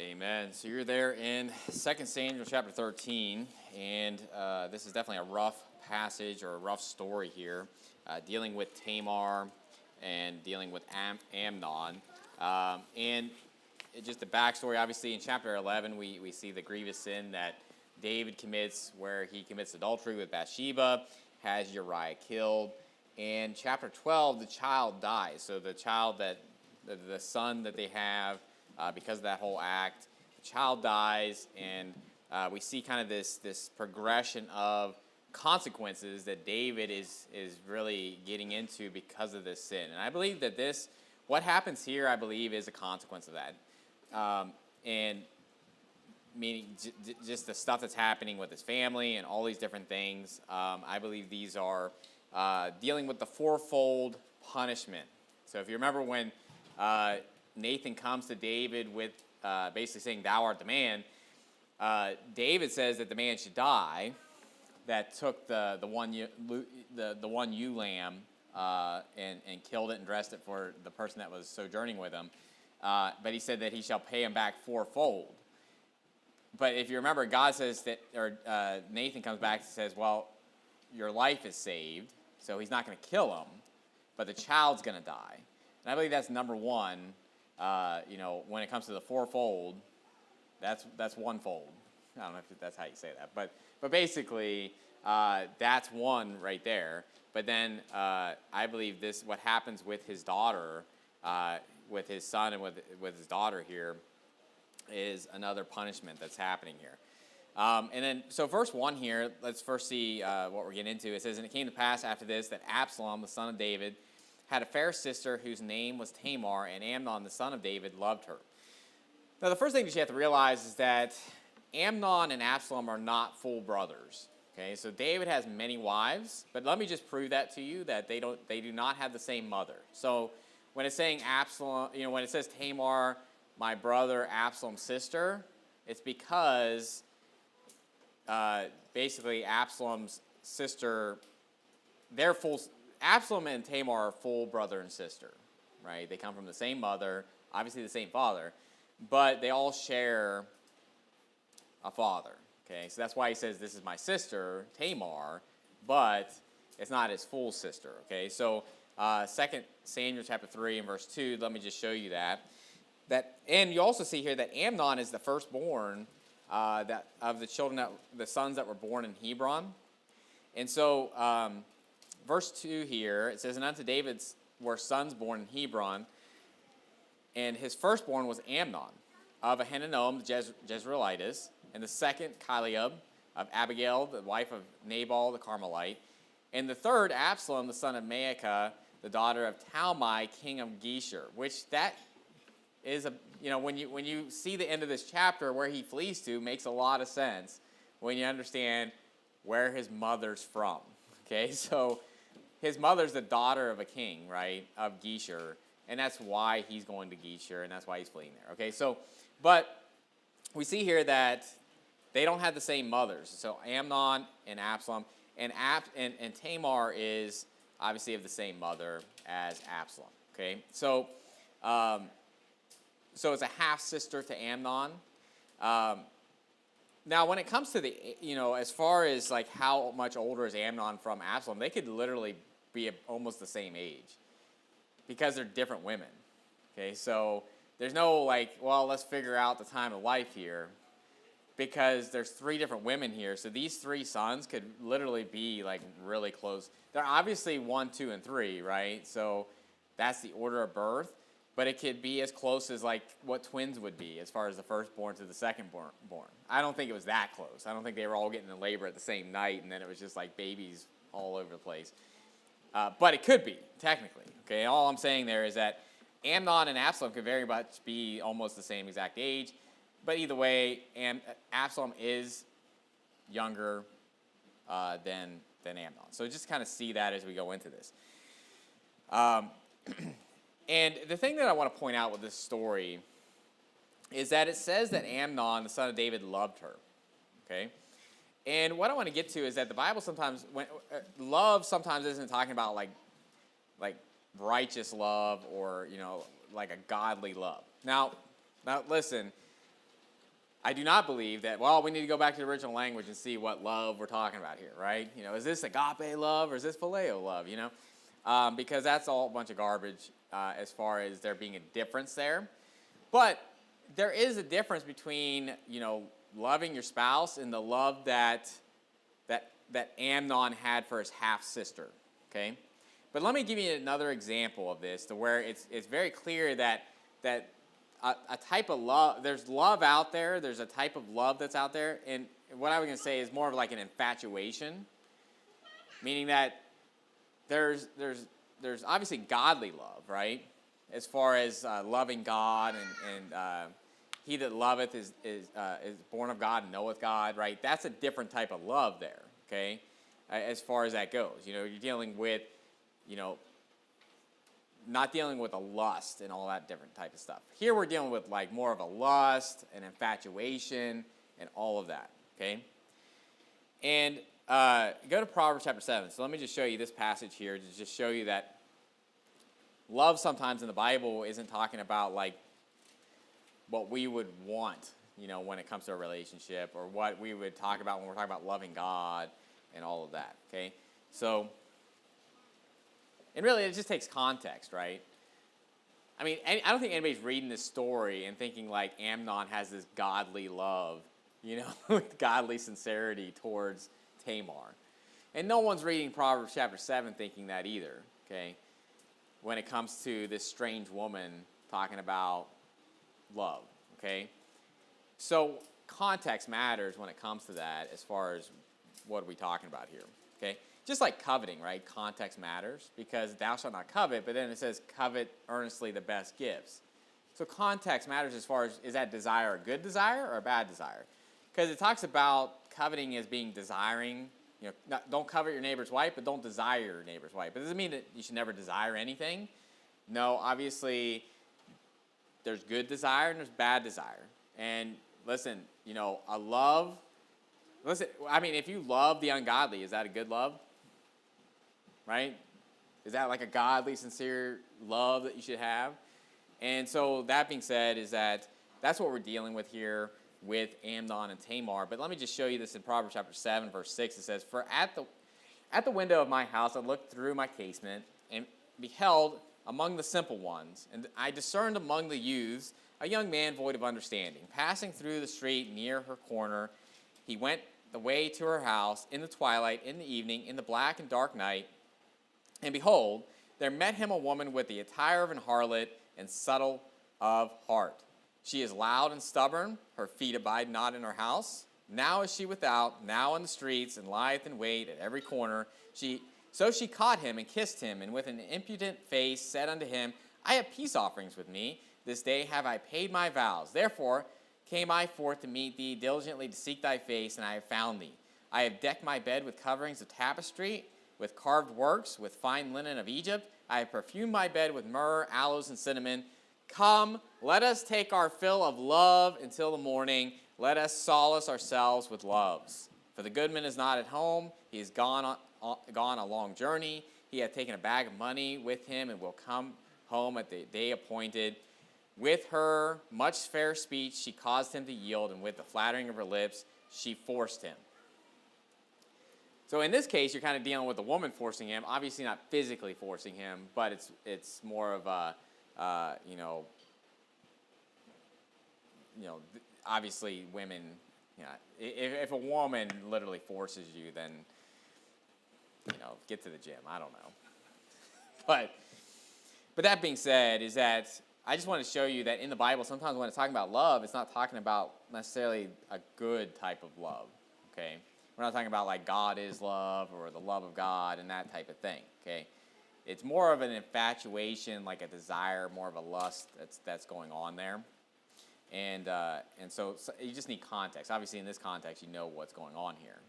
Amen. So you're there in 2 Samuel chapter 13, and this is definitely a rough passage or a rough story here, dealing with Tamar and dealing with Amnon. And just the backstory, obviously, in chapter 11, we see the grievous sin that David commits, where he commits adultery with Bathsheba, has Uriah killed. And chapter 12, the child dies. So the child the son that they have, because of that whole act, the child dies, and we see kind of this progression of consequences that David is really getting into because of this sin. And I believe that what happens here, I believe, is a consequence of that. And meaning just the stuff that's happening with his family and all these different things. I believe these are dealing with the fourfold punishment. So if you remember when Nathan comes to David with basically saying, "Thou art the man," David says that the man should die that took the one ewe lamb and killed it and dressed it for the person that was sojourning with him. But he said that he shall pay him back fourfold. But if you remember, God says that, or Nathan comes back and says, "Well, your life is saved," so he's not going to kill him, but the child's going to die. And I believe that's number one. When it comes to the fourfold, that's one fold. I don't know if that's how you say that, but basically that's one right there. But then I believe what happens with his daughter, with his son and with his daughter here, is another punishment that's happening here. And then, so verse 1 here, let's first see what we're getting into. It says, "And it came to pass after this that Absalom, the son of David, had a fair sister whose name was Tamar, and Amnon, the son of David, loved her." Now, the first thing that you have to realize is that Amnon and Absalom are not full brothers. Okay, so David has many wives, but let me just prove that to you, that they do not have the same mother. So when it's saying Absalom, when it says Tamar, my brother Absalom's sister, it's because basically Absalom's sister, Absalom and Tamar are full brother and sister, right? They come from the same mother, obviously the same father, but they all share a father, okay? So that's why he says, "This is my sister, Tamar," but it's not his full sister, okay? So 2 Samuel chapter 3 and verse 2, let me just show you that. And you also see here that Amnon is the firstborn of the sons that were born in Hebron. And so verse 2 here, it says, "And unto David were sons born in Hebron, and his firstborn was Amnon, of Ahinoam the Jezreelitess, and the second Chileab, of Abigail, the wife of Nabal the Carmelite, and the third Absalom, the son of Maacah, the daughter of Talmai, king of Geshur," which that is when you see the end of this chapter where he flees to, makes a lot of sense when you understand where his mother's from. Okay, so his mother's the daughter of a king, right, of Geshur, and that's why he's going to Geshur, and that's why he's fleeing there. Okay, so but we see here that they don't have the same mothers. So Amnon and Absalom, and Tamar is obviously of the same mother as Absalom. Okay, so it's a half sister to Amnon. Now, when it comes to as far as like how much older is Amnon from Absalom, they could literally be almost the same age because they're different women. Okay, so there's no let's figure out the time of life here, because there's three different women here. So these three sons could literally be like really close. They're obviously 1, 2, and 3, right? So that's the order of birth. But it could be as close as like what twins would be as far as the firstborn to the secondborn. I don't think it was that close. I don't think they were all getting in labor at the same night and then it was just like babies all over the place. But it could be, technically. Okay, all I'm saying there is that Amnon and Absalom could very much be almost the same exact age. But either way, Absalom is younger than Amnon. So just kind of see that as we go into this. And the thing that I want to point out with this story is that it says that Amnon, the son of David, loved her. Okay? And what I want to get to is that the Bible sometimes, love sometimes isn't talking about like righteous love or, like a godly love. Now listen, I do not believe that, well, we need to go back to the original language and see what love we're talking about here, right? Is this agape love or is this phileo love, Because that's all a bunch of garbage as far as there being a difference there. But there is a difference between, loving your spouse and the love that Amnon had for his half-sister, okay? But let me give you another example of this to where it's very clear that a type of love, there's love out there, there's a type of love that's out there, and what I was going to say is more of like an infatuation, meaning that there's obviously godly love, right? As far as loving God and he that loveth is born of God and knoweth God, right? That's a different type of love there, okay? As far as that goes, you're dealing with, not dealing with a lust and all that different type of stuff. Here we're dealing with like more of a lust, an infatuation, and all of that, okay? And go to Proverbs chapter 7. So let me just show you this passage here to just show you that love sometimes in the Bible isn't talking about like what we would want, when it comes to a relationship, or what we would talk about when we're talking about loving God and all of that, okay? So, and really it just takes context, right? I mean, I don't think anybody's reading this story and thinking like Amnon has this godly love, with godly sincerity towards Tamar. And no one's reading Proverbs chapter 7 thinking that either, okay? When it comes to this strange woman talking about love, okay? So context matters when it comes to that as far as what are we talking about here, okay? Just like coveting, right? Context matters because thou shalt not covet, but then it says covet earnestly the best gifts. So context matters as far as, is that desire a good desire or a bad desire? Because it talks about coveting as being desiring, don't covet your neighbor's wife, but don't desire your neighbor's wife. But it doesn't mean that you should never desire anything. No, obviously, there's good desire and there's bad desire. And listen, a love, if you love the ungodly, is that a good love? Right? Is that like a godly, sincere love that you should have? And so that being said is that's what we're dealing with here with Amnon and Tamar. But let me just show you this in Proverbs chapter 7, verse 6. It says, "For at the window of my house I looked through my casement and beheld among the simple ones, and I discerned among the youths a young man void of understanding. Passing through the street near her corner, he went the way to her house in the twilight, in the evening, in the black and dark night. And behold, there met him a woman with the attire of an harlot and subtle of heart. She is loud and stubborn, her feet abide not in her house. Now is she without, now in the streets, and lieth in wait at every corner. So she caught him and kissed him, and with an impudent face said unto him, I have peace offerings with me. This day have I paid my vows. Therefore came I forth to meet thee, diligently to seek thy face, and I have found thee. I have decked my bed with coverings of tapestry, with carved works, with fine linen of Egypt. I have perfumed my bed with myrrh, aloes, and cinnamon. Come, let us take our fill of love until the morning. Let us solace ourselves with loves. For the goodman is not at home. He is gone a long journey. He hath taken a bag of money with him and will come home at the day appointed. With her much fair speech she caused him to yield, and with the flattering of her lips she forced him." So in this case, you're kind of dealing with the woman forcing him. Obviously not physically forcing him, but it's more of a, obviously women, if a woman literally forces you, then, get to the gym. I don't know. But that being said, is that I just want to show you that in the Bible, sometimes when it's talking about love, it's not talking about necessarily a good type of love, okay? We're not talking about like God is love or the love of God and that type of thing, okay? It's more of an infatuation, like a desire, more of a lust that's going on there. And so you just need context. Obviously, in this context, you know what's going on here.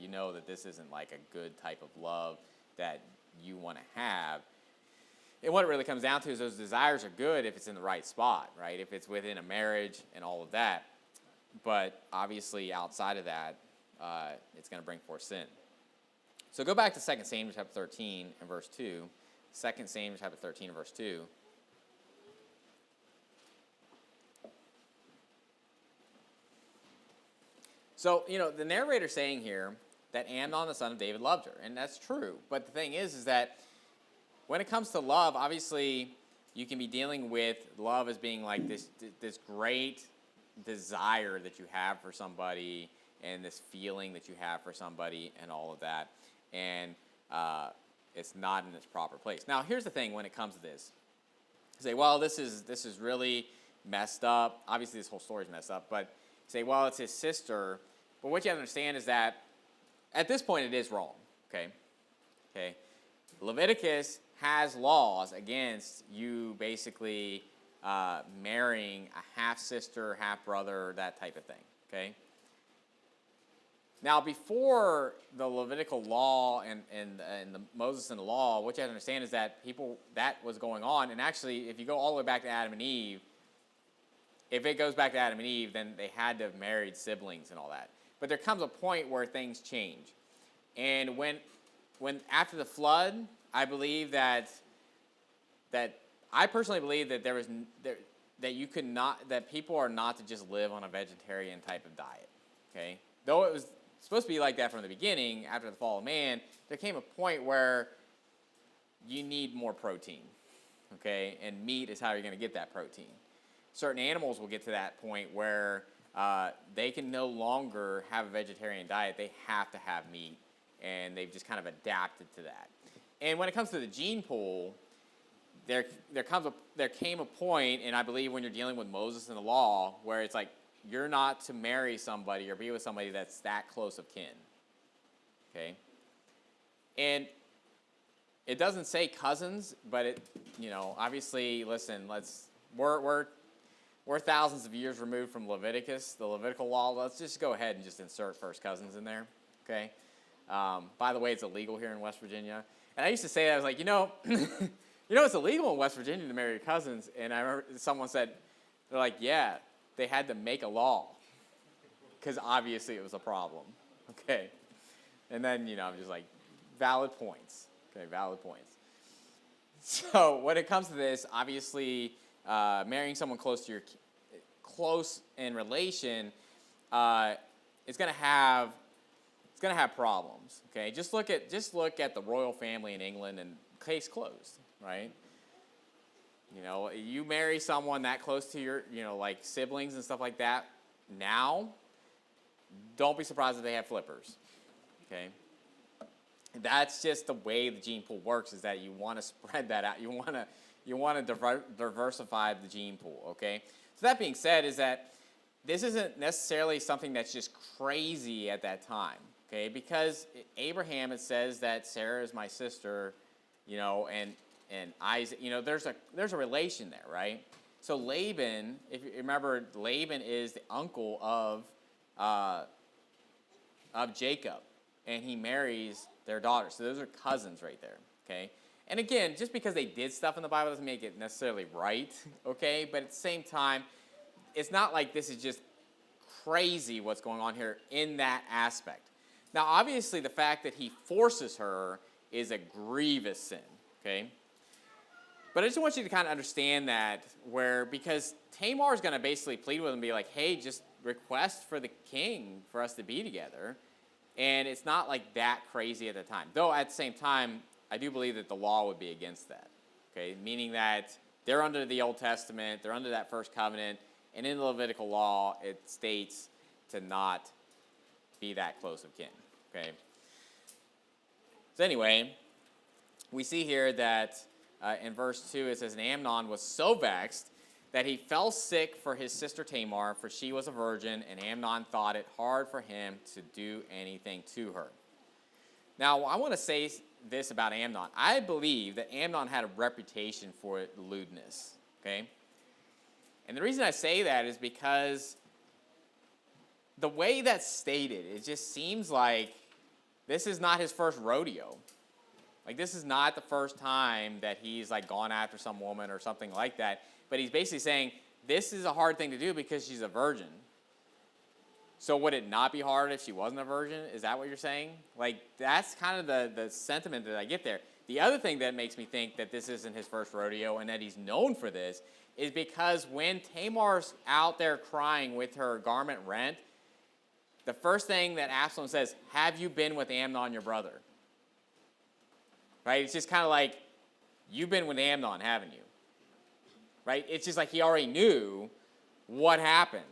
You know that this isn't like a good type of love that you want to have. And what it really comes down to is those desires are good if it's in the right spot, right? If it's within a marriage and all of that. But obviously, outside of that, it's going to bring forth sin. So go back to 2 Samuel chapter 13 and verse 2. 2 Samuel chapter 13 and verse 2. So, the narrator's saying here that Amnon, the son of David, loved her, and that's true. But the thing is that when it comes to love, obviously, you can be dealing with love as being like this great desire that you have for somebody, and this feeling that you have for somebody, and all of that, and it's not in its proper place. Now, here's the thing: when it comes to this, you say, "Well, this is really messed up." Obviously, this whole story is messed up, but you say, "Well, it's his sister." But what you have to understand is that at this point, it is wrong. Okay. Leviticus has laws against you basically marrying a half-sister, half-brother, that type of thing, okay? Now, before the Levitical law and the Moses and the law, what you have to understand is that that was going on, and actually, if you go all the way back to Adam and Eve, if it goes back to Adam and Eve, then they had to have married siblings and all that. But there comes a point where things change. And when after the flood, I believe that I personally believe that that people are not to just live on a vegetarian type of diet. Okay? Though it was supposed to be like that from the beginning, after the fall of man, there came a point where you need more protein. Okay? And meat is how you're going to get that protein. Certain animals will get to that point where they can no longer have a vegetarian diet. They have to have meat, and they've just kind of adapted to that. And when it comes to the gene pool, there came a point, and I believe when you're dealing with Moses and the law, where it's like you're not to marry somebody or be with somebody that's that close of kin. Okay? And it doesn't say cousins, but it, obviously, listen, we're thousands of years removed from Leviticus, the Levitical law. Let's just go ahead and just insert first cousins in there, okay? By the way, it's illegal here in West Virginia. And I used to say that, I was like, it's illegal in West Virginia to marry your cousins. And I remember someone said, they're like, yeah, they had to make a law because obviously it was a problem, okay? And then, I'm just like, valid points, okay, valid points. So when it comes to this, obviously, marrying someone close in relation, it's going to have problems. Okay, just look at the royal family in England, and case closed, right? You marry someone that close to your, like siblings and stuff like that. Now, don't be surprised if they have flippers. Okay. That's just the way the gene pool works, is that you want to spread that out. You want to diversify the gene pool, okay? So that being said, is that this isn't necessarily something that's just crazy at that time, okay? Because Abraham, it says that Sarah is my sister, and Isaac, there's a relation there, right? So Laban, if you remember, Laban is the uncle of Jacob, and he marries their daughter. So those are cousins right there, okay? And again, just because they did stuff in the Bible doesn't make it necessarily right, okay? But at the same time, it's not like this is just crazy what's going on here in that aspect. Now, obviously, the fact that he forces her is a grievous sin, okay? But I just want you to kind of understand that because Tamar is going to basically plead with him and be like, hey, just request for the king for us to be together. And it's not like that crazy at the time. Though at the same time, I do believe that the law would be against that, okay? Meaning that they're under the Old Testament, they're under that first covenant, and in the Levitical law, it states to not be that close of kin, okay? So anyway, we see here that in verse 2, it says, and Amnon was so vexed that he fell sick for his sister Tamar, for she was a virgin, and Amnon thought it hard for him to do anything to her. Now, I want to say this about Amnon. I believe that Amnon had a reputation for lewdness, okay? And the reason I say that is because the way that's stated, it just seems like this is not his first rodeo. Like, this is not the first time that he's, like, gone after some woman or something like that. But he's basically saying, this is a hard thing to do because she's a virgin. So would it not be hard if she wasn't a virgin? Is that what you're saying? Like, that's kind of the sentiment that I get there. The other thing that makes me think that this isn't his first rodeo and that he's known for this is because when Tamar's out there crying with her garment rent, the first thing that Absalom says, have you been with Amnon, your brother? Right? It's just kind of like, you've been with Amnon, haven't you? Right? It's just like he already knew what happened.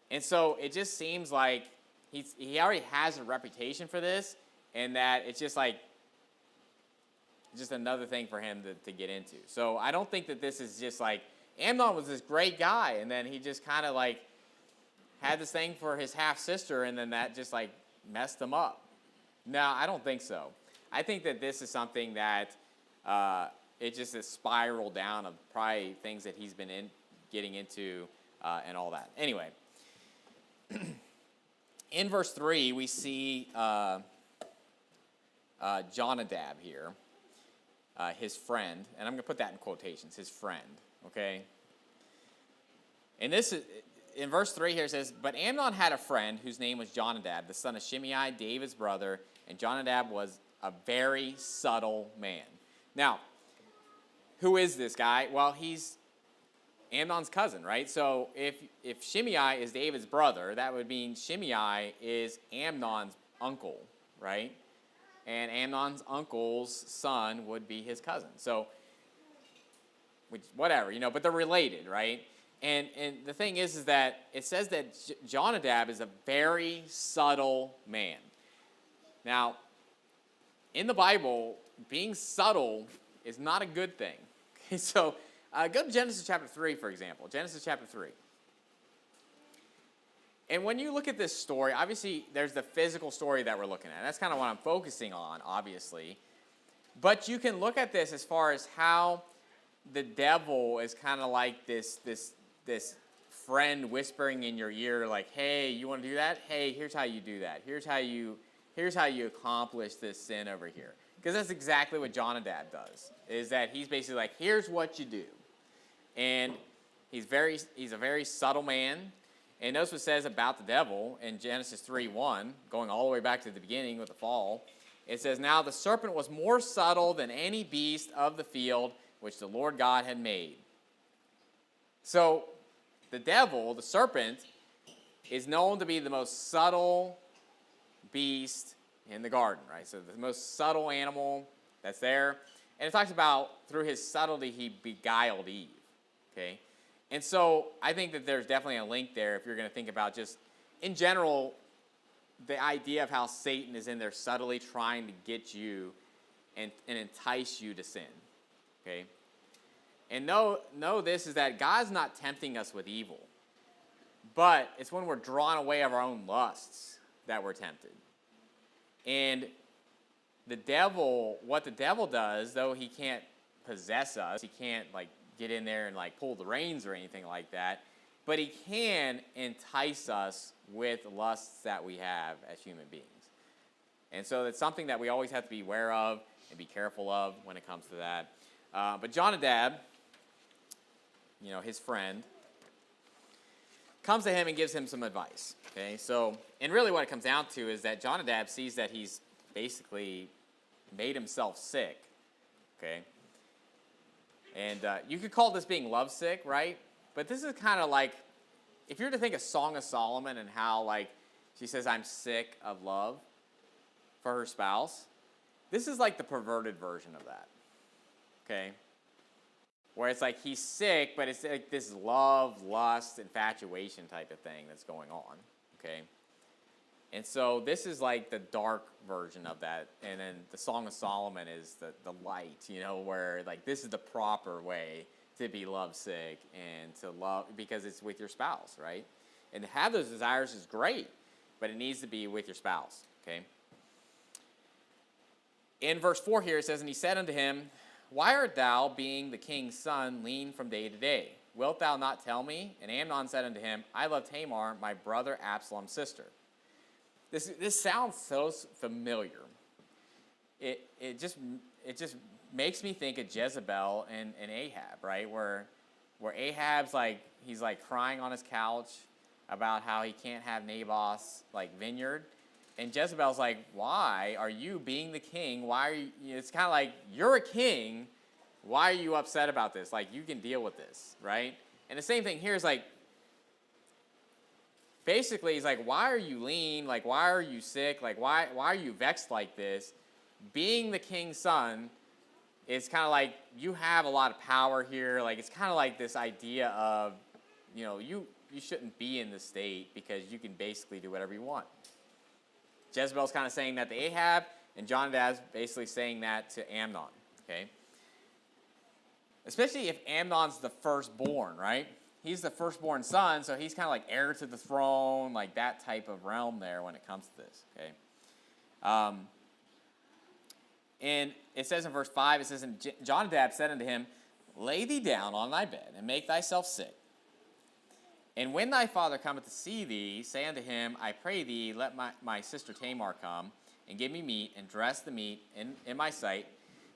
And so it just seems like he already has a reputation for this, and that it's just like, just another thing for him to get into. So I don't think that this is just like, Amnon was this great guy, and then he just kind of like had this thing for his half-sister, and then that just like messed him up. No, I don't think so. I think that this is something that it just is spiraled down of probably things that he's been getting into and all that. Anyway, in verse 3, we see Jonadab here, his friend, and I'm going to put that in quotations, his friend, okay? And this is, in verse 3 here it says, but Amnon had a friend whose name was Jonadab, the son of Shimei, David's brother, and Jonadab was a very subtle man. Now, who is this guy? Well, he's Amnon's cousin, right? So if Shimei is David's brother, that would mean Shimei is Amnon's uncle, right? And Amnon's uncle's son would be his cousin. So, whatever, but they're related, right? And the thing is that it says that Jonadab is a very subtle man. Now, in the Bible, being subtle is not a good thing. Okay, so go to Genesis chapter 3, for example. Genesis chapter 3. And when you look at this story, obviously there's the physical story that we're looking at. That's kind of what I'm focusing on, obviously. But you can look at this as far as how the devil is kind of like this friend whispering in your ear, like, hey, you want to do that? Hey, here's how you do that. Here's how you accomplish this sin over here. Because that's exactly what Jonadab does, is that he's basically like, here's what you do. And he's a very subtle man. And notice what it says about the devil in Genesis 3:1, going all the way back to the beginning with the fall. It says, now the serpent was more subtle than any beast of the field which the Lord God had made. So the devil, the serpent, is known to be the most subtle beast in the garden, right? So the most subtle animal that's there. And it talks about through his subtlety he beguiled Eve, okay? And so I think that there's definitely a link there if you're going to think about just, in general, the idea of how Satan is in there subtly trying to get you and entice you to sin, okay? And know this is that God's not tempting us with evil, but it's when we're drawn away of our own lusts that we're tempted. And the devil, what the devil does, though he can't possess us, he can't like get in there and like pull the reins or anything like that, but he can entice us with lusts that we have as human beings. And so it's something that we always have to be aware of and be careful of when it comes to that. But Jonadab, his friend, comes to him and gives him some advice. Okay, so, and really what it comes down to is that Jonadab sees that he's basically made himself sick. Okay, and you could call this being lovesick, right? But this is kind of like, if you were to think of Song of Solomon and how, like, she says, I'm sick of love for her spouse, this is like the perverted version of that, okay? Where it's like he's sick, but it's like this love, lust, infatuation type of thing that's going on, okay? And so this is like the dark version of that, and then the Song of Solomon is the light, where like this is the proper way to be lovesick and to love, because it's with your spouse, right? And to have those desires is great, but it needs to be with your spouse, okay? In verse 4 here it says, and he said unto him, why art thou, being the king's son, lean from day to day? Wilt thou not tell me? And Amnon said unto him, I love Tamar, my brother Absalom's sister. This sounds so familiar. It just makes me think of Jezebel and Ahab, right? Where Ahab's like, he's like crying on his couch about how he can't have Naboth's like vineyard. And Jezebel's like, why are you, being the king, why are you, it's kind of like, you're a king, why are you upset about this? Like, you can deal with this, right? And the same thing here is like, basically he's like, why are you lean? Like, why are you sick? Like, why are you vexed like this? Being the king's son, it's kind of like you have a lot of power here. Like, it's kind of like this idea of, you shouldn't be in the state because you can basically do whatever you want. Jezebel's kind of saying that to Ahab, and Jonadab's basically saying that to Amnon, okay? Especially if Amnon's the firstborn, right? He's the firstborn son, so he's kind of like heir to the throne, like that type of realm there when it comes to this, okay? And it says in verse 5, it says, and Jonadab said unto him, lay thee down on thy bed, and make thyself sick. And when thy father cometh to see thee, say unto him, I pray thee, let my sister Tamar come, and give me meat, and dress the meat in my sight,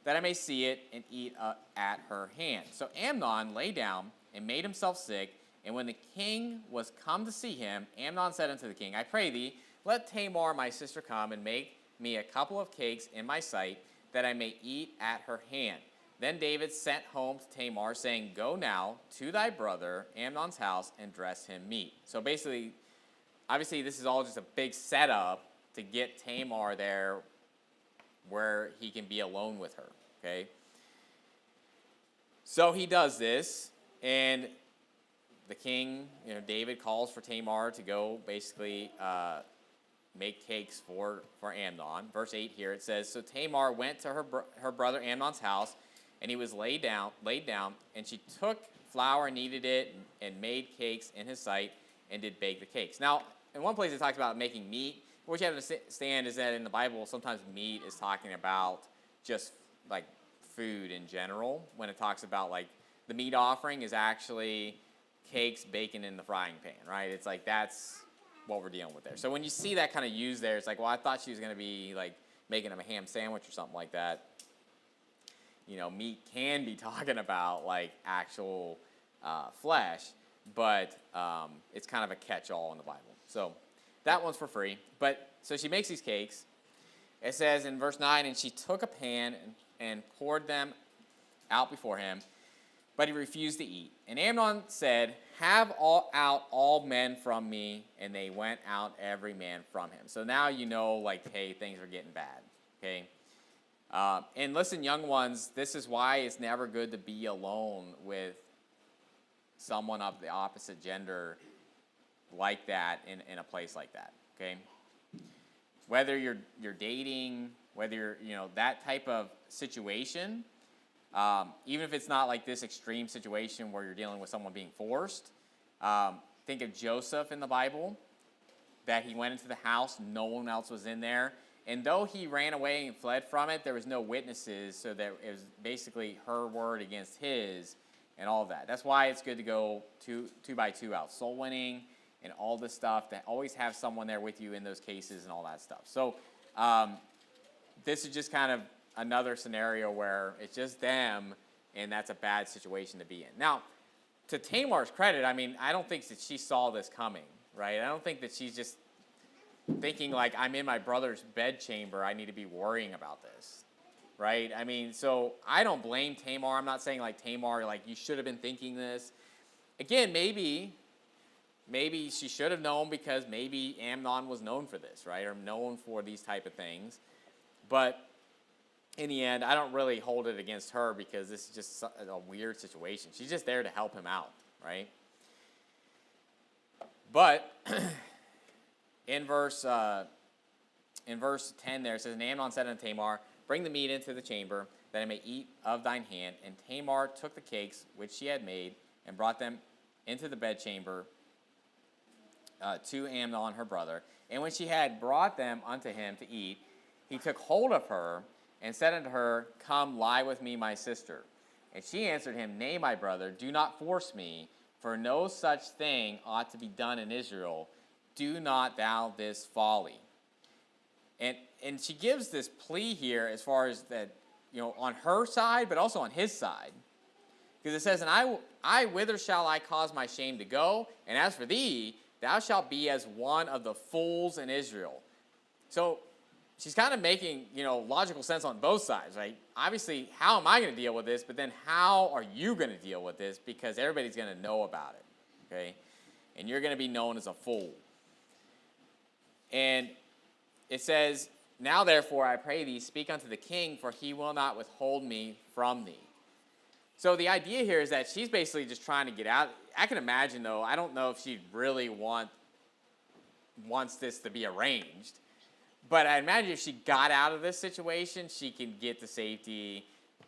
that I may see it and eat at her hand. So Amnon lay down and made himself sick, and when the king was come to see him, Amnon said unto the king, I pray thee, let Tamar my sister come, and make me a couple of cakes in my sight, that I may eat at her hand. Then David sent home to Tamar, saying, go now to thy brother Amnon's house and dress him meat. So basically, obviously this is all just a big setup to get Tamar there where he can be alone with her, okay? So he does this, and the king, David calls for Tamar to go basically make cakes for Amnon. Verse 8 here, it says, so Tamar went to her brother Amnon's house, and he was laid down, and she took flour and kneaded it, and made cakes in his sight, and did bake the cakes. Now, in one place it talks about making meat. What you have to understand is that in the Bible, sometimes meat is talking about just like food in general. When it talks about like the meat offering is actually cakes baking in the frying pan, right? It's like that's what we're dealing with there. So when you see that kind of used there, it's like, well, I thought she was going to be like making him a ham sandwich or something like that. Meat can be talking about like actual flesh, but it's kind of a catch-all in the Bible. So that one's for free. But so she makes these cakes. It says in verse 9, and she took a pan and poured them out before him, but he refused to eat. And Amnon said, have out all men from me, and they went out every man from him. So now like, hey, things are getting bad, okay? And listen, young ones, this is why it's never good to be alone with someone of the opposite gender like that in a place like that, okay? Whether you're dating, whether you're, that type of situation, even if it's not like this extreme situation where you're dealing with someone being forced, think of Joseph in the Bible, that he went into the house, no one else was in there. And though he ran away and fled from it, there was no witnesses, so that it was basically her word against his and all of that. That's why it's good to go two by two out soul winning and all this stuff, to always have someone there with you in those cases and all that stuff. So this is just kind of another scenario where it's just them, and that's a bad situation to be in. Now, to Tamar's credit, I don't think that she saw this coming, right? I don't think that she's just thinking like, I'm in my brother's bedchamber, I need to be worrying about this, right? So I don't blame Tamar. I'm not saying like, Tamar, like, you should have been thinking this. Again, maybe she should have known, because maybe Amnon was known for this, right? Or known for these type of things. But in the end, I don't really hold it against her, because this is just a weird situation. She's just there to help him out, right? But in verse 10 there, it says, and Amnon said unto Tamar, bring the meat into the chamber, that I may eat of thine hand. And Tamar took the cakes which she had made, and brought them into the bedchamber to Amnon her brother. And when she had brought them unto him to eat, he took hold of her, and said unto her, come lie with me, my sister. And she answered him, nay, my brother, do not force me, for no such thing ought to be done in Israel. Do not thou this folly. And she gives this plea here as far as that, on her side, but also on his side. Because it says, and I whither shall I cause my shame to go? And as for thee, thou shalt be as one of the fools in Israel. So she's kind of making, logical sense on both sides, right? Obviously, how am I going to deal with this? But then how are you going to deal with this? Because everybody's going to know about it, okay? And you're going to be known as a fool. And it says, now therefore I pray thee, speak unto the king, for he will not withhold me from thee. So the idea here is that she's basically just trying to get out. I can imagine, though, I don't know if she really wants this to be arranged. But I imagine if she got out of this situation, she can get to safety,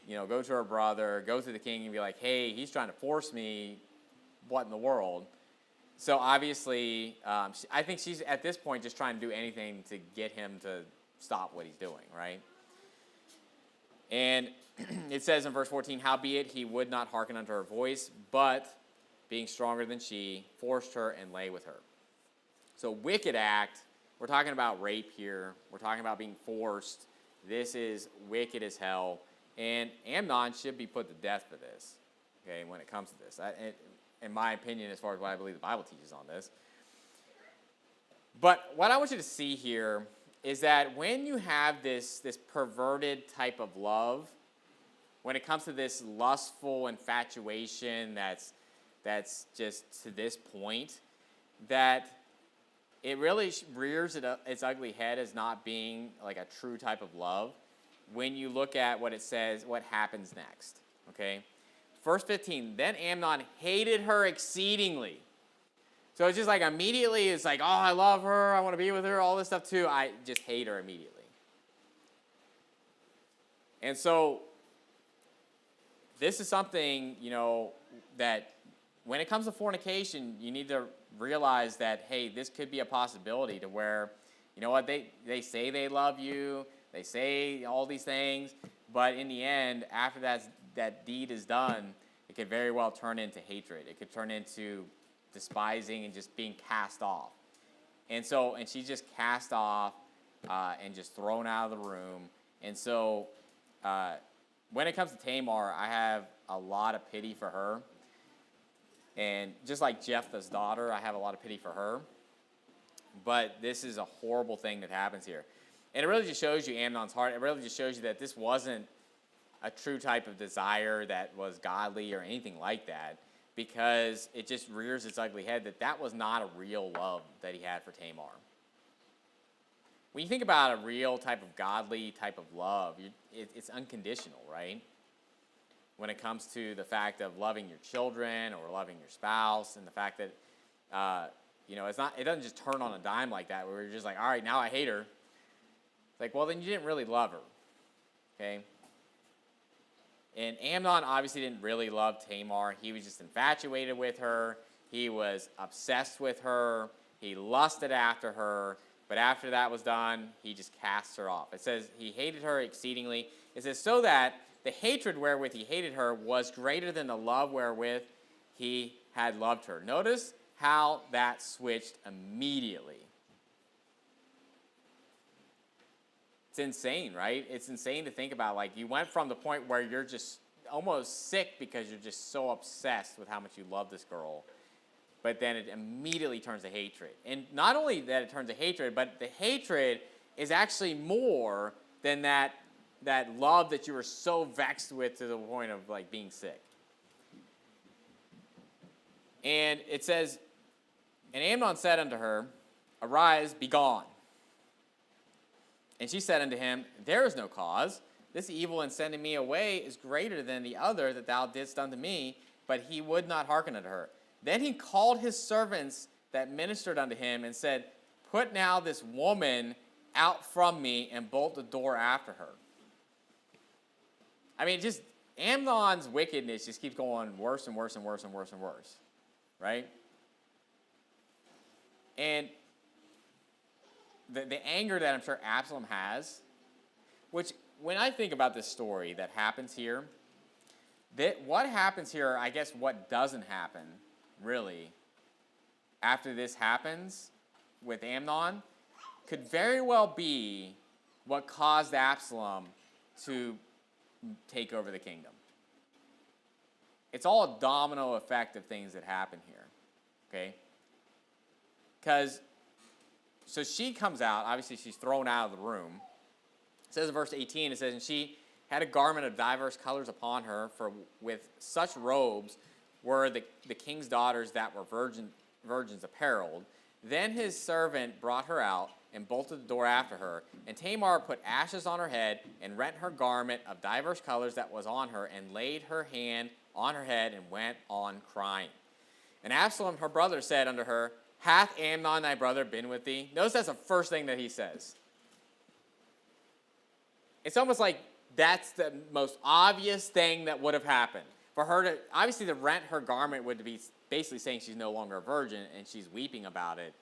go to her brother, go to the king and be like, hey, he's trying to force me. What in the world? So obviously, I think she's at this point just trying to do anything to get him to stop what he's doing, right? And it says in verse 14, howbeit he would not hearken unto her voice, but being stronger than she, forced her and lay with her. So wicked act, we're talking about rape here. We're talking about being forced. This is wicked as hell. And Amnon should be put to death for this, okay, when it comes to this. In my opinion, as far as what I believe the Bible teaches on this. But what I want you to see here is that when you have this perverted type of love, when it comes to this lustful infatuation that's just to this point, that it really rears its ugly head as not being like a true type of love when you look at what it says, what happens next, okay? Verse 15, then Amnon hated her exceedingly. So it's just like immediately it's like, oh, I love her, I want to be with her, all this stuff too. I just hate her immediately. And so this is something, that when it comes to fornication, you need to realize that, hey, this could be a possibility to where, they say they love you, they say all these things, but in the end, after that deed is done, it could very well turn into hatred. It could turn into despising and just being cast off. And she's just cast off and just thrown out of the room. And so when it comes to Tamar, I have a lot of pity for her. And just like Jephthah's daughter, I have a lot of pity for her. But this is a horrible thing that happens here. And it really just shows you Amnon's heart. It really just shows you that this wasn't a true type of desire that was godly or anything like that, because it just rears its ugly head that was not a real love that he had for Tamar. When you think about a real type of godly type of love, it's unconditional, right? When it comes to the fact of loving your children or loving your spouse, and the fact that it doesn't just turn on a dime like that, where you're just like, all right, now I hate her. It's like, well, then you didn't really love her, okay? And Amnon obviously didn't really love Tamar. He was just infatuated with her. He was obsessed with her. He lusted after her. But after that was done, he just casts her off. It says he hated her exceedingly. It says, so that the hatred wherewith he hated her was greater than the love wherewith he had loved her. Notice how that switched immediately. It's insane, right? It's insane to think about. Like, you went from the point where you're just almost sick because you're just so obsessed with how much you love this girl, but then it immediately turns to hatred. And not only that it turns to hatred, but the hatred is actually more than that love that you were so vexed with to the point of like being sick. And it says, and Amnon said unto her, arise, be gone. And she said unto him, there is no cause. This evil in sending me away is greater than the other that thou didst unto me. But he would not hearken unto her. Then he called his servants that ministered unto him and said, put now this woman out from me and bolt the door after her. I mean, just Amnon's wickedness just keeps going worse and worse and worse and worse and worse, right? And the anger that I'm sure Absalom has, which when I think about this story that happens here, what happens here, I guess what doesn't happen, really, after this happens with Amnon, could very well be what caused Absalom to take over the kingdom. It's all a domino effect of things that happen here, okay? So she comes out, obviously she's thrown out of the room. It says in verse 18, it says, and she had a garment of diverse colors upon her, for with such robes were the king's daughters that were virgins apparelled. Then his servant brought her out and bolted the door after her. And Tamar put ashes on her head and rent her garment of divers colors that was on her and laid her hand on her head and went on crying. And Absalom, her brother, said unto her, Hath Amnon thy brother been with thee? Notice that's the first thing that he says. It's almost like that's the most obvious thing that would have happened. For her to, obviously to rent her garment would be basically saying she's no longer a virgin and she's weeping about it.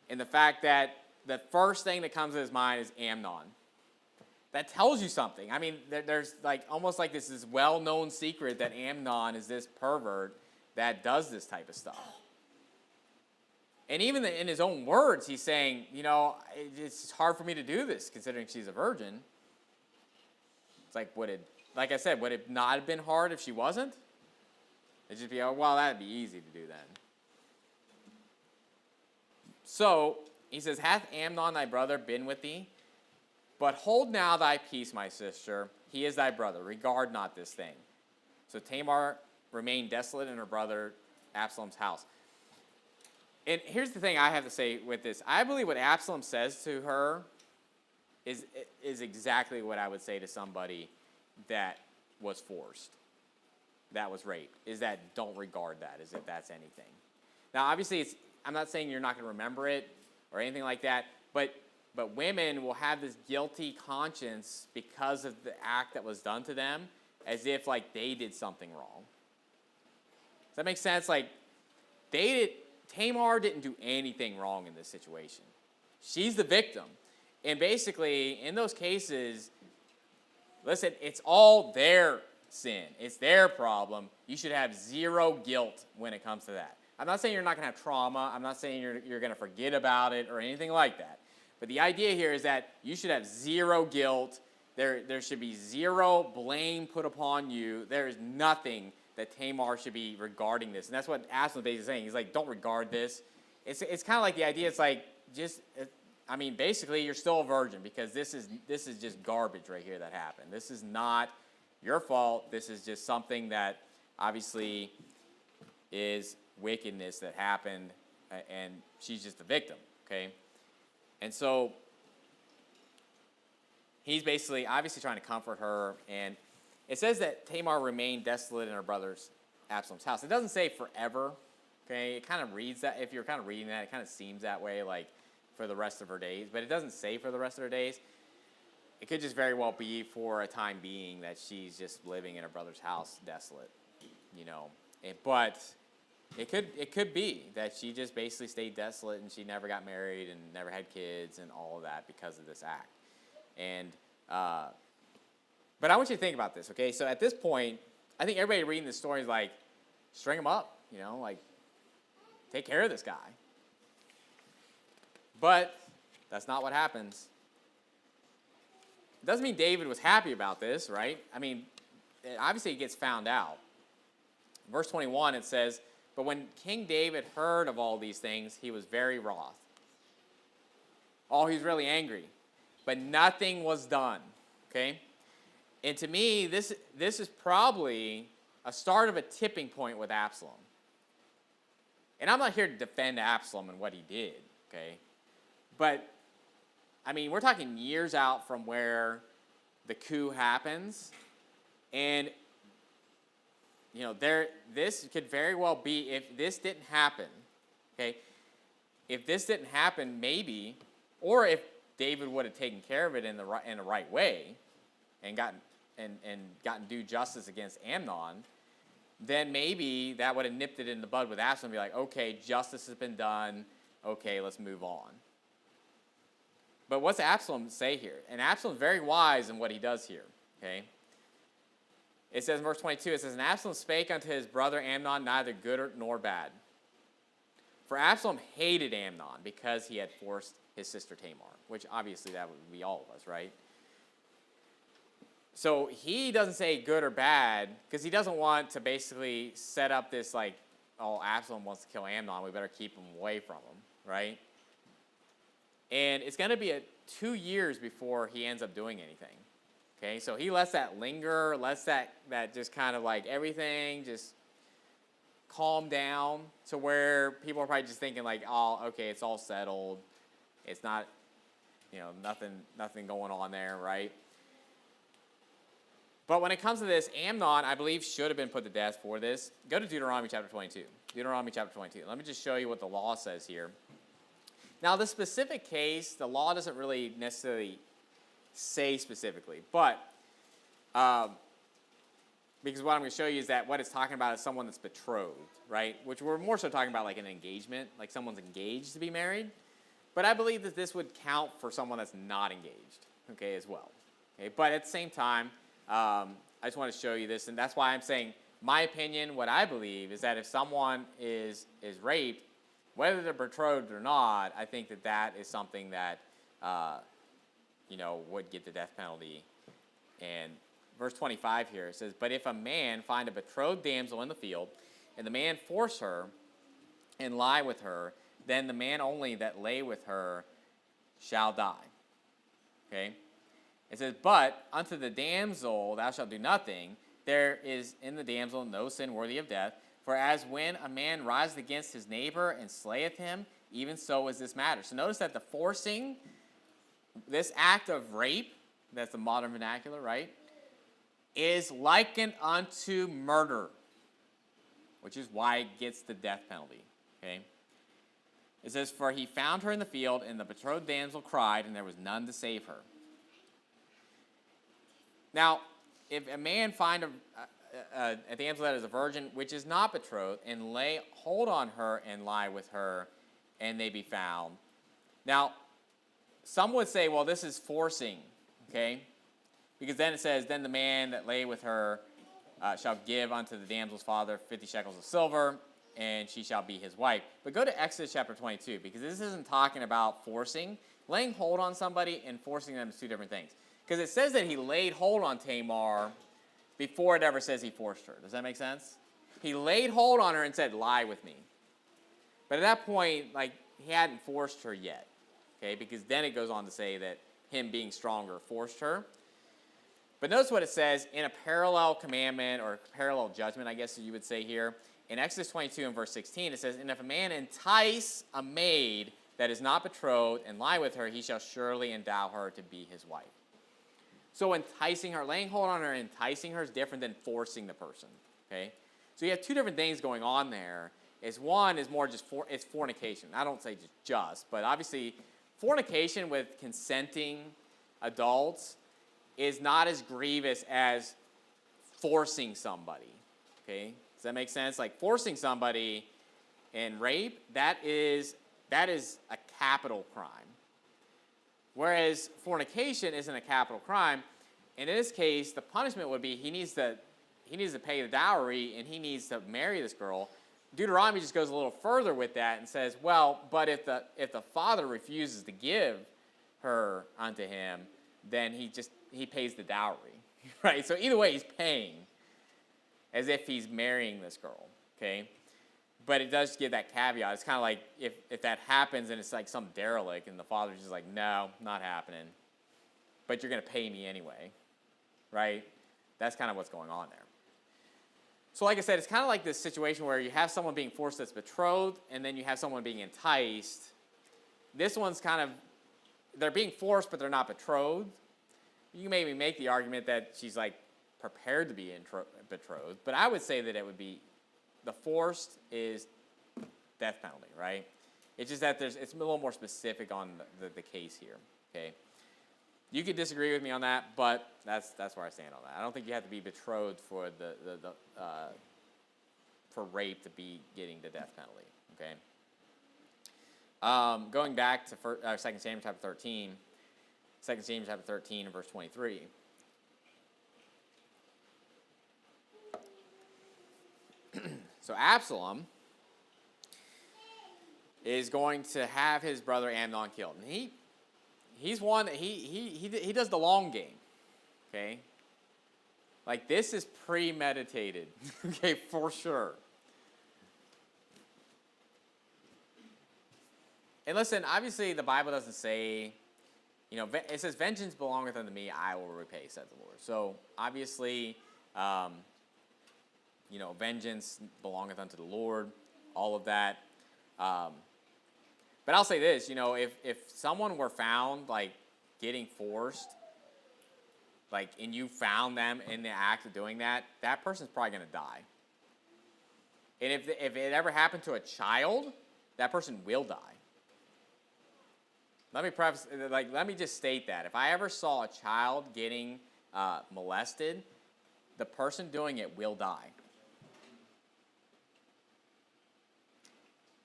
And the fact that the first thing that comes to his mind is Amnon. That tells you something. I mean, there's like almost like this is well-known secret that Amnon is this pervert that does this type of stuff. And even in his own words, he's saying, you know, it's hard for me to do this considering she's a virgin. It's like, like I said, would it not have been hard if she wasn't? It'd just be, oh, well, that'd be easy to do then. So he says, Hath Amnon thy brother been with thee? But hold now thy peace, my sister. He is thy brother. Regard not this thing. So Tamar remained desolate in her brother Absalom's house. And here's the thing I have to say with this. I believe what Absalom says to her is exactly what I would say to somebody that was forced, that was raped, is that don't regard that as if that's anything. Now, obviously, I'm not saying you're not going to remember it or anything like that, but women will have this guilty conscience because of the act that was done to them as if, like, they did something wrong. Does that make sense? Like, Tamar didn't do anything wrong in this situation. She's the victim. And basically, in those cases, listen, it's all their sin. It's their problem. You should have zero guilt when it comes to that. I'm not saying you're not going to have trauma. I'm not saying you're going to forget about it or anything like that. But the idea here is that you should have zero guilt. There should be zero blame put upon you. There is nothing that Tamar should be regarding this. And that's what Absalom is saying. He's like, don't regard this. It's kind of like the idea, it's like, basically you're still a virgin because this is just garbage right here that happened. This is not your fault. This is just something that obviously is wickedness that happened, and she's just a victim, okay? And so he's basically obviously trying to comfort her, and it says that Tamar remained desolate in her brother's Absalom's house. It doesn't say forever, okay? It kind of reads that, if you're kind of reading that, it kind of seems that way, like for the rest of her days, but it doesn't say for the rest of her days. It could just very well be for a time being that she's just living in her brother's house desolate, you know. But it could be that she just basically stayed desolate and she never got married and never had kids and all of that because of this act. And but I want you to think about this, okay? So at this point, I think everybody reading this story is like, string him up, you know, like take care of this guy. But that's not what happens. It doesn't mean David was happy about this, right? I mean, obviously it gets found out. Verse 21, it says, But when King David heard of all these things, he was very wroth. Oh, he's really angry. But nothing was done, okay? And to me, this is probably a start of a tipping point with Absalom. And I'm not here to defend Absalom and what he did, okay? But, I mean, we're talking years out from where the coup happens. And, you know, this could very well be, if this didn't happen, okay? If this didn't happen, maybe, or if David would have taken care of it in the right way and gotten due justice against Amnon, then maybe that would have nipped it in the bud with Absalom and be like, okay, justice has been done. Okay, let's move on. But what's Absalom say here? And Absalom's very wise in what he does here, okay? It says in verse 22, it says, And Absalom spake unto his brother Amnon neither good nor bad. For Absalom hated Amnon because he had forced his sister Tamar, which obviously that would be all of us, right? So he doesn't say good or bad because he doesn't want to basically set up this like, oh, Absalom wants to kill Amnon, we better keep him away from him, right? And it's going to be 2 years before he ends up doing anything. Okay, so he lets that linger, lets that just kind of like everything just calmed down to where people are probably just thinking like, oh, okay, it's all settled. It's not, nothing going on there, right? But when it comes to this, Amnon, I believe, should have been put to death for this. Go to Deuteronomy chapter 22. Deuteronomy chapter 22. Let me just show you what the law says here. Now, this specific case, the law doesn't really necessarily say specifically, but because what I'm going to show you is that what it's talking about is someone that's betrothed, right? Which we're more so talking about like an engagement, like someone's engaged to be married. But I believe that this would count for someone that's not engaged, okay, as well. Okay, but at the same time, I just want to show you this, and that's why I'm saying my opinion, what I believe, is that if someone is raped, whether they're betrothed or not, I think that is something that, would get the death penalty. And verse 25 here, it says, "But if a man find a betrothed damsel in the field, and the man force her and lie with her, then the man only that lay with her shall die." Okay? It says, "But unto the damsel thou shalt do nothing. There is in the damsel no sin worthy of death. For as when a man riseth against his neighbor and slayeth him, even so is this matter." So notice that the forcing, this act of rape, that's the modern vernacular, right, is likened unto murder, which is why it gets the death penalty. Okay? It says, "For he found her in the field, and the betrothed damsel cried, and there was none to save her." Now, if a man find a damsel that is a virgin, which is not betrothed, and lay hold on her and lie with her, and they be found. Now, some would say, well, this is forcing, okay? Because then it says, "Then the man that lay with her shall give unto the damsel's father 50 shekels of silver, and she shall be his wife." But go to Exodus chapter 22, because this isn't talking about forcing. Laying hold on somebody and forcing them is two different things. Because it says that he laid hold on Tamar before it ever says he forced her. Does that make sense? He laid hold on her and said, "Lie with me." But at that point, like, he hadn't forced her yet. Okay, because then it goes on to say that him being stronger forced her. But notice what it says in a parallel commandment, or parallel judgment, I guess you would say here. In Exodus 22 and verse 16, it says, "And if a man entice a maid that is not betrothed and lie with her, he shall surely endow her to be his wife." So enticing her, laying hold on her, enticing her is different than forcing the person. Okay? So you have two different things going on there. One is more just it's fornication. I don't say just, but obviously fornication with consenting adults is not as grievous as forcing somebody. Okay? Does that make sense? Like forcing somebody in rape, that is a capital crime. Whereas fornication isn't a capital crime. In this case, the punishment would be he needs to pay the dowry and he needs to marry this girl. Deuteronomy just goes a little further with that and says, well, but if the father refuses to give her unto him, then he pays the dowry, right? So either way, he's paying as if he's marrying this girl, okay? But it does give that caveat. It's kind of like if that happens and it's like some derelict and the father's just like, no, not happening, but you're going to pay me anyway, right? That's kind of what's going on there. So like I said, it's kind of like this situation where you have someone being forced that's betrothed and then you have someone being enticed. This one's kind of, they're being forced but they're not betrothed. You can maybe make the argument that she's like prepared to be betrothed, but I would say that it would be the forced is death penalty, right? It's just that it's a little more specific on the case here, okay? You could disagree with me on that, but that's where I stand on that. I don't think you have to be betrothed for for rape to be getting the death penalty, okay? Going back to 2 Samuel chapter 13, 2 Samuel chapter 13 and verse 23. So Absalom is going to have his brother Amnon killed, and he's one that he does the long game, okay? Like this is premeditated, okay, for sure. And listen, obviously the Bible doesn't say, it says, "Vengeance belongeth unto me; I will repay," said the Lord. So obviously, vengeance belongeth unto the Lord, all of that. But I'll say this, if someone were found like getting forced, like, and you found them in the act of doing that, that person's probably going to die. And if it ever happened to a child, that person will die. Let me just state that. If I ever saw a child getting molested, the person doing it will die.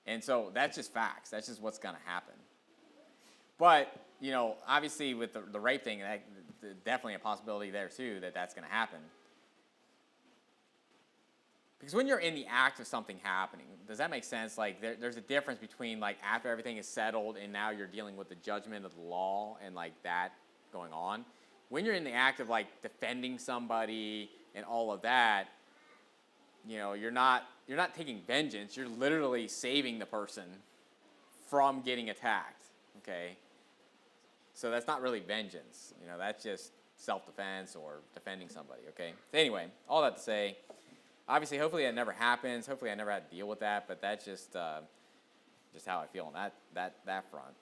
And so that's just facts. That's just what's going to happen. But, obviously with the rape thing, definitely a possibility there too that's going to happen. Because when you're in the act of something happening, does that make sense? Like there's a difference between like after everything is settled and now you're dealing with the judgment of the law and like that going on. When you're in the act of like defending somebody and all of that, you're not taking vengeance. You're literally saving the person from getting attacked. Okay. So that's not really vengeance. That's just self-defense or defending somebody. Okay. So anyway, all that to say, obviously, hopefully that never happens. Hopefully I never had to deal with that. But that's just how I feel on that front.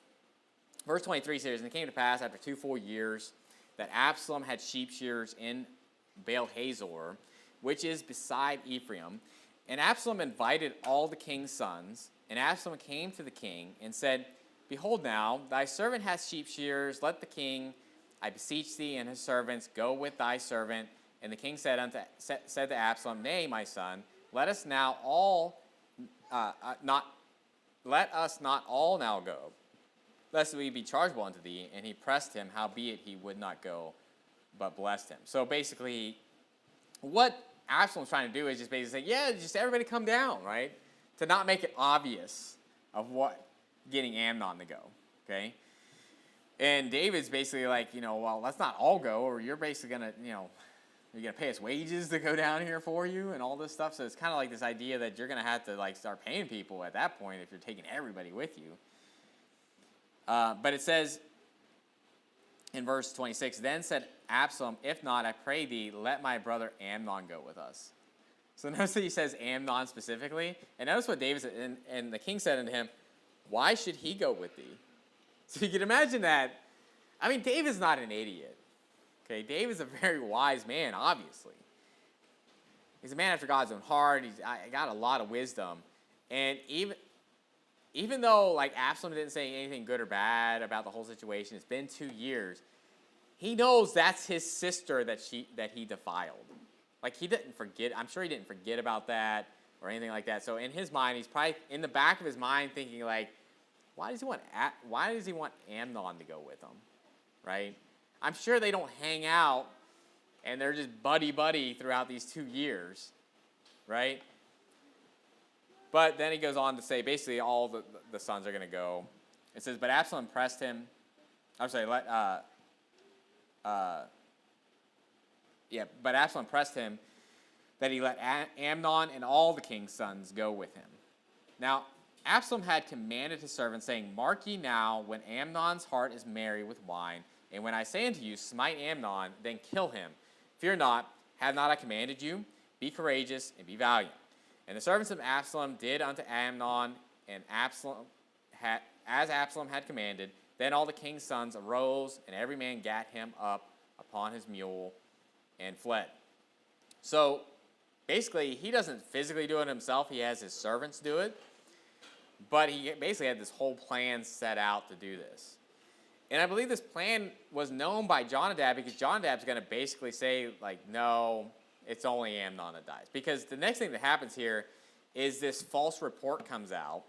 Verse 23 says, "And it came to pass after 2 full years that Absalom had sheep shearers in Baal-Hazor, which is beside Ephraim. And Absalom invited all the king's sons. And Absalom came to the king and said, Behold now, thy servant hath sheep shearers. Let the king, I beseech thee, and his servants go with thy servant. And the king said to Absalom, Nay, my son, let us not all now go, lest we be chargeable unto thee. And he pressed him, howbeit he would not go, but blessed him." So basically, what Absalom's trying to do is just basically say, yeah, just everybody come down, right? To not make it obvious of what getting Amnon to go, okay? And David's basically like, well, let's not all go, or you're basically going to, you're going to pay us wages to go down here for you and all this stuff. So it's kind of like this idea that you're going to have to like start paying people at that point if you're taking everybody with you. But it says in verse 26, "Then said Absalom, If not, I pray thee, let my brother Amnon go with us." So notice that he says Amnon specifically. And notice what David said. And the king said unto him, "Why should he go with thee?" So you can imagine that. I mean, David's not an idiot. Okay, David's a very wise man, obviously. He's a man after God's own heart. He's got a lot of wisdom. And even though like Absalom didn't say anything good or bad about the whole situation, it's been 2 years, he knows that's his sister that he defiled. Like he didn't forget. I'm sure he didn't forget about that or anything like that. So in his mind, he's probably in the back of his mind thinking like, why does he want Amnon to go with him, right? I'm sure they don't hang out and they're just buddy throughout these 2 years, right? But then he goes on to say basically all the sons are going to go. It says, "But Absalom pressed him." I'm sorry. But Absalom pressed him that he let Amnon and all the king's sons go with him. Now Absalom had commanded his servants, saying, "Mark ye now, when Amnon's heart is merry with wine, and when I say unto you, Smite Amnon, then kill him. Fear not, have not I commanded you? Be courageous and be valiant." And the servants of Absalom did unto Amnon, and as Absalom had commanded. Then all the king's sons arose, and every man gat him up upon his mule and fled. So basically, he doesn't physically do it himself. He has his servants do it. But he basically had this whole plan set out to do this. And I believe this plan was known by Jonadab, because Jonadab's going to basically say, like, no, it's only Amnon that dies. Because the next thing that happens here is this false report comes out.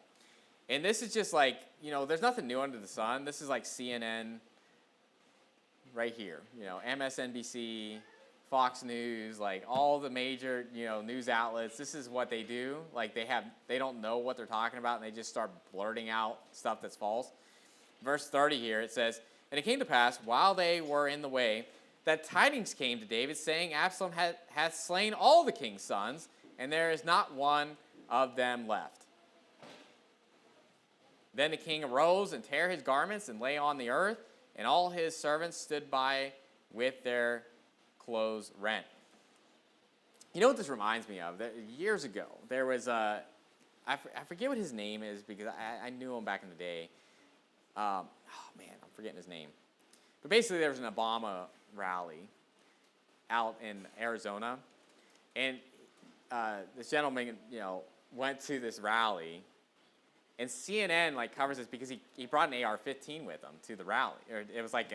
And this is just like, there's nothing new under the sun. This is like CNN right here. MSNBC, Fox News, like all the major, news outlets. This is what they do. Like they don't know what they're talking about, and they just start blurting out stuff that's false. Verse 30 here, it says, "And it came to pass, while they were in the way, that tidings came to David, saying, Absalom hath slain all the king's sons, and there is not one of them left. Then the king arose and tare his garments and lay on the earth, and all his servants stood by with their clothes rent." You know what this reminds me of? Years ago, there was I forget what his name is because I knew him back in the day. Oh man, I'm forgetting his name. But basically, there was an Obama rally out in Arizona, and this gentleman, went to this rally, and CNN covers this because he brought an AR-15 with him to the rally, or it was like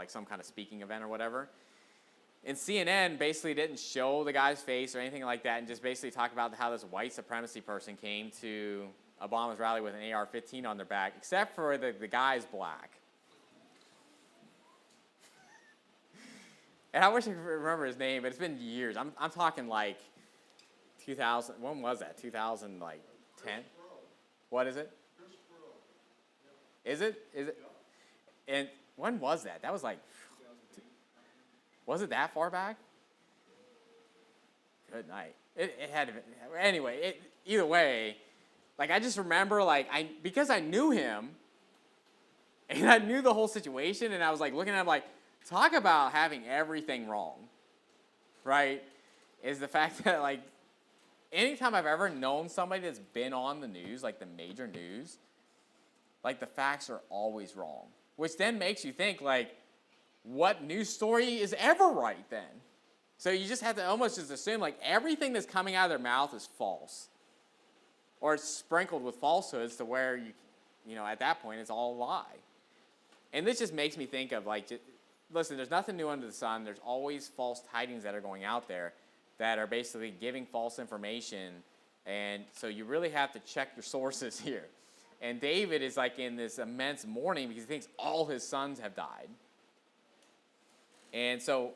some kind of speaking event or whatever. And CNN basically didn't show the guy's face or anything like that, and just basically talked about how this white supremacy person came to Obama's rally with an AR-15 on their back, except for the guy's black. And I wish I could remember his name, but it's been years. I'm talking 2000. When was that? 2010. What is it? Is it? And when was that? That was was it that far back? Good night. It had to be. Anyway, either way, I just remember, because I knew him, and I knew the whole situation, and I was looking at him talk about having everything wrong, right? Is the fact that anytime I've ever known somebody that's been on the news, the major news, the facts are always wrong, which then makes you think what news story is ever right then? So you just have to almost just assume everything that's coming out of their mouth is false, or it's sprinkled with falsehoods to where at that point it's all a lie. And this just makes me think of listen, there's nothing new under the sun. There's always false tidings that are going out there that are basically giving false information, and so you really have to check your sources here. And David is in this immense mourning because he thinks all his sons have died. And so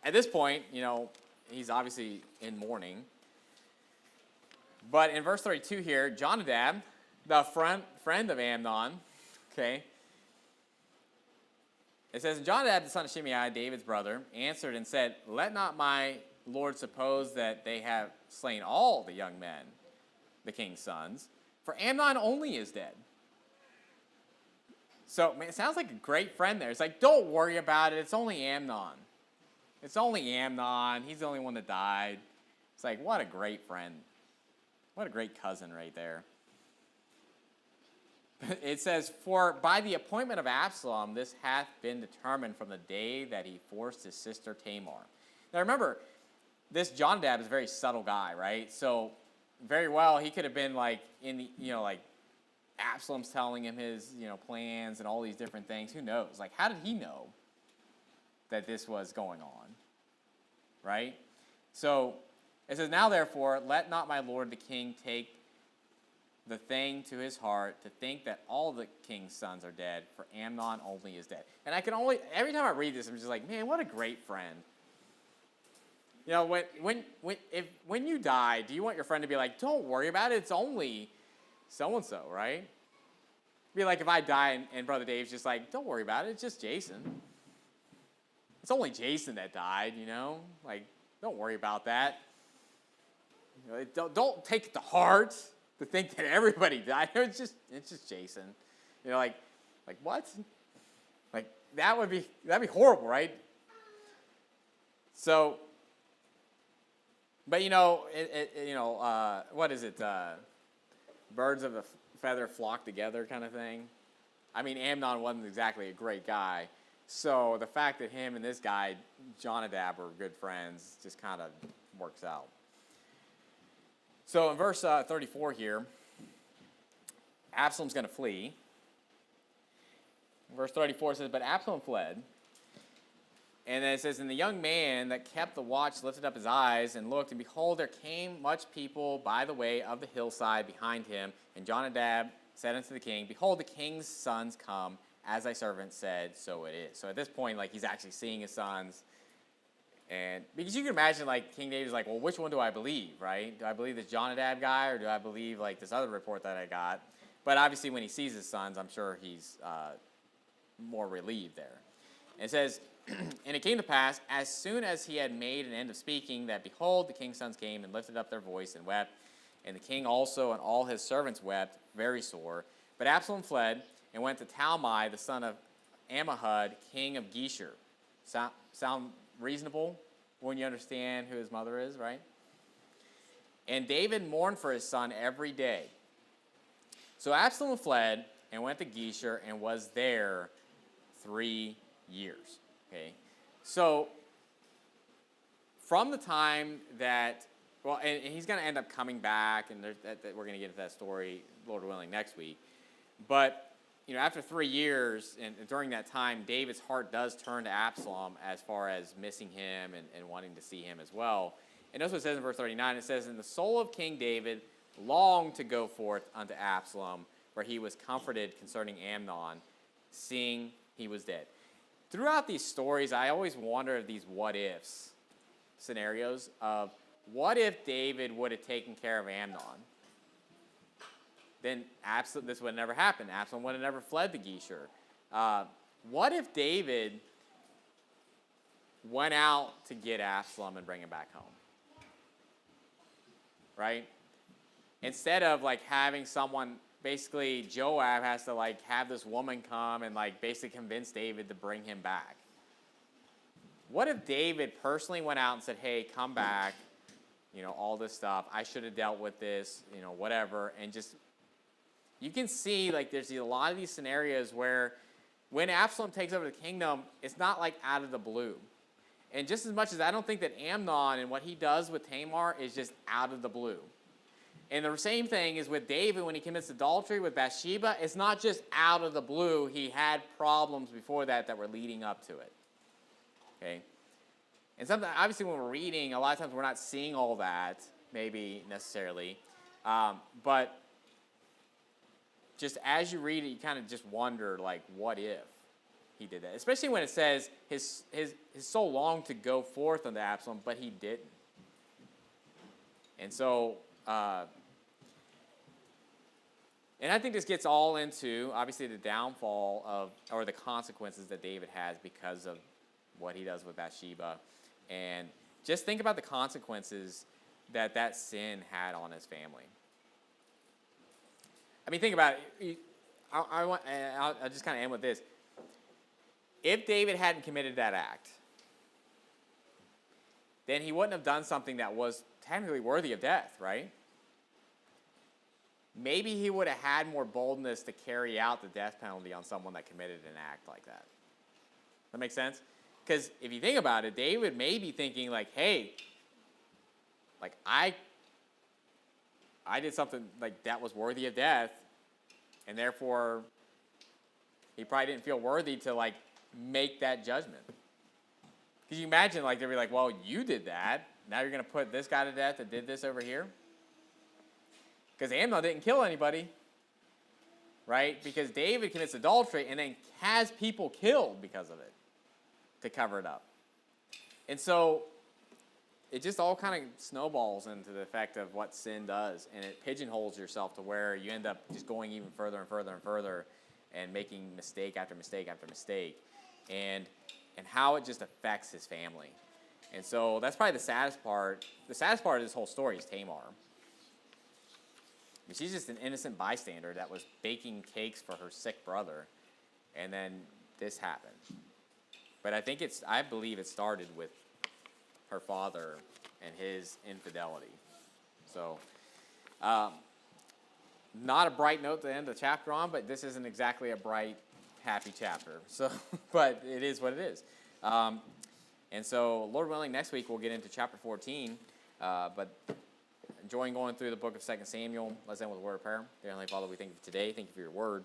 at this point, he's obviously in mourning. But in verse 32 here, Jonadab, the friend of Amnon, okay, it says, Jonadab, the son of Shimei, David's brother, answered and said, let not my Lord suppose that they have slain all the young men, the king's sons, for Amnon only is dead. So, man, it sounds like a great friend there. It's don't worry about it. It's only Amnon. It's only Amnon. He's the only one that died. It's what a great friend. What a great cousin right there. It says, for by the appointment of Absalom, this hath been determined from the day that he forced his sister Tamar. Now remember, this Jonadab is a very subtle guy, right? So very well, he could have been in the, Absalom's telling him his, plans and all these different things. Who knows? How did he know that this was going on? Right? So it says, now therefore, let not my lord the king take the thing to his heart to think that all the king's sons are dead, for Amnon only is dead. And I can only, every time I read this, I'm just man, what a great friend. When you die, do you want your friend to be don't worry about it, it's only so-and-so, right? Be if I die and Brother Dave's just don't worry about it, it's just Jason. It's only Jason that died, don't worry about that. Don't take it to heart to think that everybody died. It's just Jason. What? That'd be horrible, right? So, but what is it? Birds of a feather flock together kind of thing. I mean, Amnon wasn't exactly a great guy. So the fact that him and this guy, Jonadab, were good friends just kind of works out. So in verse 34 here, Absalom's going to flee. Verse 34 says, but Absalom fled. And then it says, and the young man that kept the watch lifted up his eyes and looked, and behold, there came much people by the way of the hillside behind him. And Jonadab said unto the king, behold, the king's sons come, as thy servant said, so it is. So at this point, he's actually seeing his sons. And because you can imagine, King David's well, which one do I believe, right? Do I believe this Jonadab guy, or do I believe, this other report that I got? But obviously, when he sees his sons, I'm sure he's more relieved there. And it says, and it came to pass, as soon as he had made an end of speaking, that behold, the king's sons came and lifted up their voice and wept. And the king also and all his servants wept very sore. But Absalom fled and went to Talmai, the son of Ammihud, king of Geshur. Sound reasonable? when you understand who his mother is, right? And David mourned for his son every day. So Absalom fled and went to Geshur and was there 3 years. Okay, so from the time that, well, and he's going to end up coming back, and we're going to get into that story, Lord willing, next week. But after 3 years, and during that time, David's heart does turn to Absalom as far as missing him and wanting to see him as well. And that's what it says in verse 39. It says, "And the soul of King David longed to go forth unto Absalom, where he was comforted concerning Amnon, seeing he was dead." Throughout these stories, I always wonder if these what-ifs scenarios of what if David would have taken care of Amnon? Then this would have never happened. Absalom would have never fled to Geshur. What if David went out to get Absalom and bring him back home? Right? Instead of having someone, basically Joab has to have this woman come and basically convince David to bring him back. What if David personally went out and said, "Hey, come back, all this stuff. I should have dealt with this, whatever," and just, you can see there's a lot of these scenarios where when Absalom takes over the kingdom, it's not out of the blue. And just as much as I don't think that Amnon and what he does with Tamar is just out of the blue. And the same thing is with David when he commits adultery with Bathsheba. It's not just out of the blue. He had problems before that were leading up to it. Okay? And sometimes, obviously, when we're reading, a lot of times we're not seeing all that, maybe necessarily. But just as you read it, you kind of just wonder, what if he did that? Especially when it says his soul longed to go forth unto Absalom, but he didn't. And so, and I think this gets all into, obviously, the downfall of, or the consequences that David has because of what he does with Bathsheba. And just think about the consequences that sin had on his family. I mean, think about it. I'll just kind of end with this. If David hadn't committed that act, then he wouldn't have done something that was technically worthy of death, right? Maybe he would have had more boldness to carry out the death penalty on someone that committed an act like that. That makes sense? Because if you think about it, David may be thinking hey, I did something that was worthy of death, and therefore he probably didn't feel worthy to make that judgment. Because you imagine they'd be well, you did that. Now you're going to put this guy to death that did this over here? Because Amnon didn't kill anybody, right? Because David commits adultery and then has people killed because of it to cover it up. And so it just all kind of snowballs into the effect of what sin does, and it pigeonholes yourself to where you end up just going even further and further and further and making mistake after mistake after mistake, and how it just affects his family. And so that's probably the saddest part. The saddest part of this whole story is Tamar. I mean, she's just an innocent bystander that was baking cakes for her sick brother, and then this happened. But I believe it started with her father and his infidelity. So, not a bright note to end the chapter on, but this isn't exactly a bright, happy chapter. So, but it is what it is. And so, Lord willing, next week we'll get into chapter 14. But enjoying going through the book of 2 Samuel. Let's end with a word of prayer. Dear Heavenly Father, we thank you for today. Thank you for your word.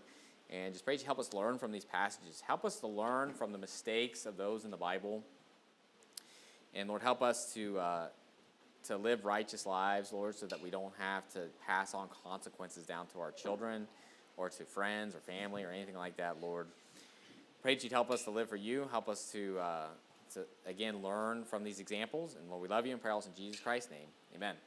And just pray that you help us learn from these passages. Help us to learn from the mistakes of those in the Bible. And Lord, help us to live righteous lives, Lord, so that we don't have to pass on consequences down to our children or to friends or family or anything like that, Lord. Pray that you'd help us to live for you. Help us to again, learn from these examples. And Lord, we love you and pray also in Jesus Christ's name. Amen.